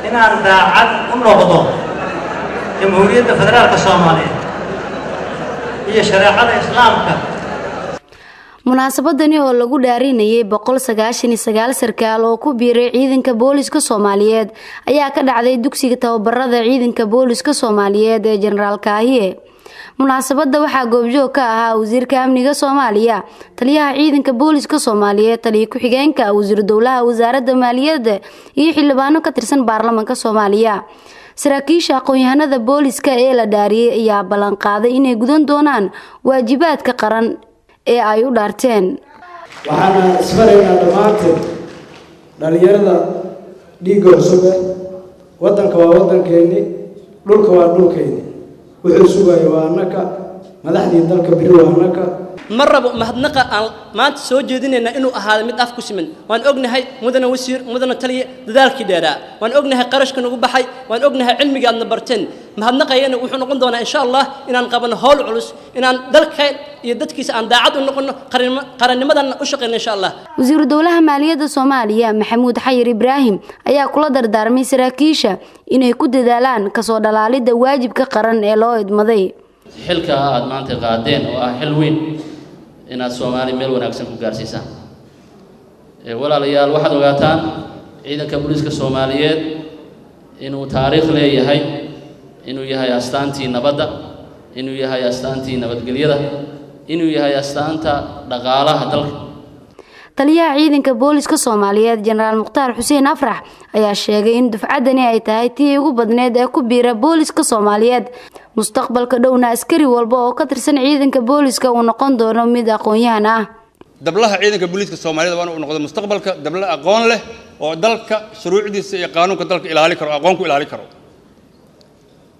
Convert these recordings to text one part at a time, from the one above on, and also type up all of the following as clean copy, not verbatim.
إن داعد ونقضه جمهورية فدرالية الصومالية هي شريعة الإسلام. munaasabadani oo lagu dhaarinayay 199 sarkaal oo ku biiray ciidanka booliska Soomaaliyeed ayaa ka dhacday dugsiga tababarada ciidanka booliska Soomaaliyeed ee General Kaahiye. munaasabada waxaa goobjoog ka ahaa wasiirka amniga Soomaaliya, taliyaha ciidanka booliska Soomaaliyeed, taliye ku xigeenka wasiir dowlaha wasaaradda maaliyadda iyo xildhibaano ka tirsan baarlamaanka Soomaaliya. saraakiisha aqoon-yahanada booliska ee la dhaariyay ayaa ballan qaaday inay gudan doonaan waajibaadka qaran ee ay u dhaarteen. waxaana isbaraynaa dhammaanteen dhalinyarada dhiigga cusub wadanka waa wadankeeni, dhulka waa dhulkeeni, wuxuu sugayo waa annaka, madaxdii dalka biri waa annaka. marraba mahadnaqa aan maanta soo jeedinayna inuu ahaado mid af ku siman. waan ognahay mudana wasiir, mudana taliye dadaalkii dheeraa, waan ognahay qarashka nagu baxay, waan ognahay cilmiga aadna barteen. mahadnaqayana wuxuu noqon doonaa insha Allah inaan qabano hawl culus, inaan dalka iyo dadkiisa aan daacad u noqono, qarannimadan u shaqeyno insha Allah. wasiir dowlaha maaliyadda Soomaaliya Maxamuud Xayir Ibraahim ayaa kula dardaarmay saraakiisha inay ku dadaalaan ka soo dhalaalida waajibka qaran ee loo idmaday. xilka aad maanta qaadeen oo ah xil weyn inaad Soomaali meel wanaagsan ku gaarsiisaan. walaalayaal waxaad ogaataan ciidanka booliska Soomaaliyeed inuu taariikh leeyahay, inuu yahay astaantii nabadda, inuu yahay astaantii nabadgelyada, inuu yahay astaanta dhaqaalaha dalka. taliyaha ciidanka booliska Soomaaliyeed General Mukhtaar Xuseen Afrax ayaa sheegay in dufcadani ay tahay tii ugu badneed ee ku biira booliska Soomaaliyeed. mustaqbalka dhowna askari walba oo ka tirsan ciidanka booliska uu noqon doono mid aqoon-yahan ah. dablaha ciidanka booliska Soomaaliyeed waa inuu noqdo mustaqbalka dabla aqoon leh oo dalka shuruucdiisa iyo qaanuunka dalka ilaali karo, aqoon ku ilaali karo.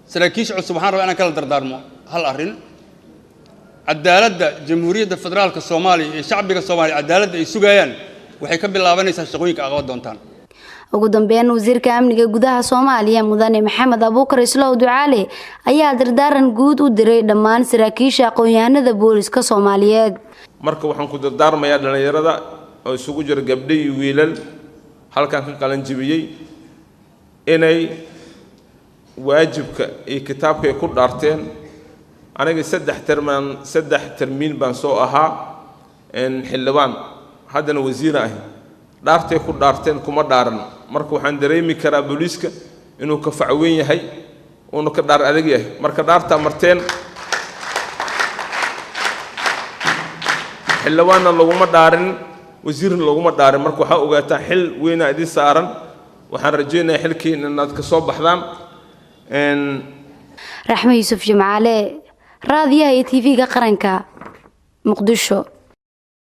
saraakiisha cusub waxaan rabaa inaan kala dardaarmo hal arrin. cadaaladda jamhuuriyadda federaalka Soomaaliya iyo shacbiga Soomaaliya cadaaladda ay sugayaan waxay ka bilaabanaysaa shaqooyinka aqoon doontaan. ugu dambeyn wasiirka amniga gudaha Soomaaliya mudane Maxamed Abuukar Islow Ducaale ayaa dardaaran guud u diray dhammaan saraakiisha aqoon-yahanada booliska Soomaaliyeed. marka waxaan ku dardaarmayaa dhalinyarada oo isugu jira gabdho iyo wiilal halkan ka qalan jibiyay inay waajibka iyo kitaabka ay ku dhaarteen. aniga 3 termiin baan soo ahaa xildhibaan, haddana wasiir ah. dhaartay ku dhaarteen kuma dhaaran. marka waxaan dareemi karaa booliska inuu ka facweyn yahay, inuu ka dhaar adag yahay. marka dhaarta marteen xildhibaanna laguma dhaarin, wasiirna laguma dhaarin. marka waxaa ogaataa xil weyn idin saaran. waxaan rajeynayaa xilkiina inaad ka soo baxdaan. Raxme Yuusuf Jimcaale, raadiyaha iyo TV-ga qaranka, Muqdisho.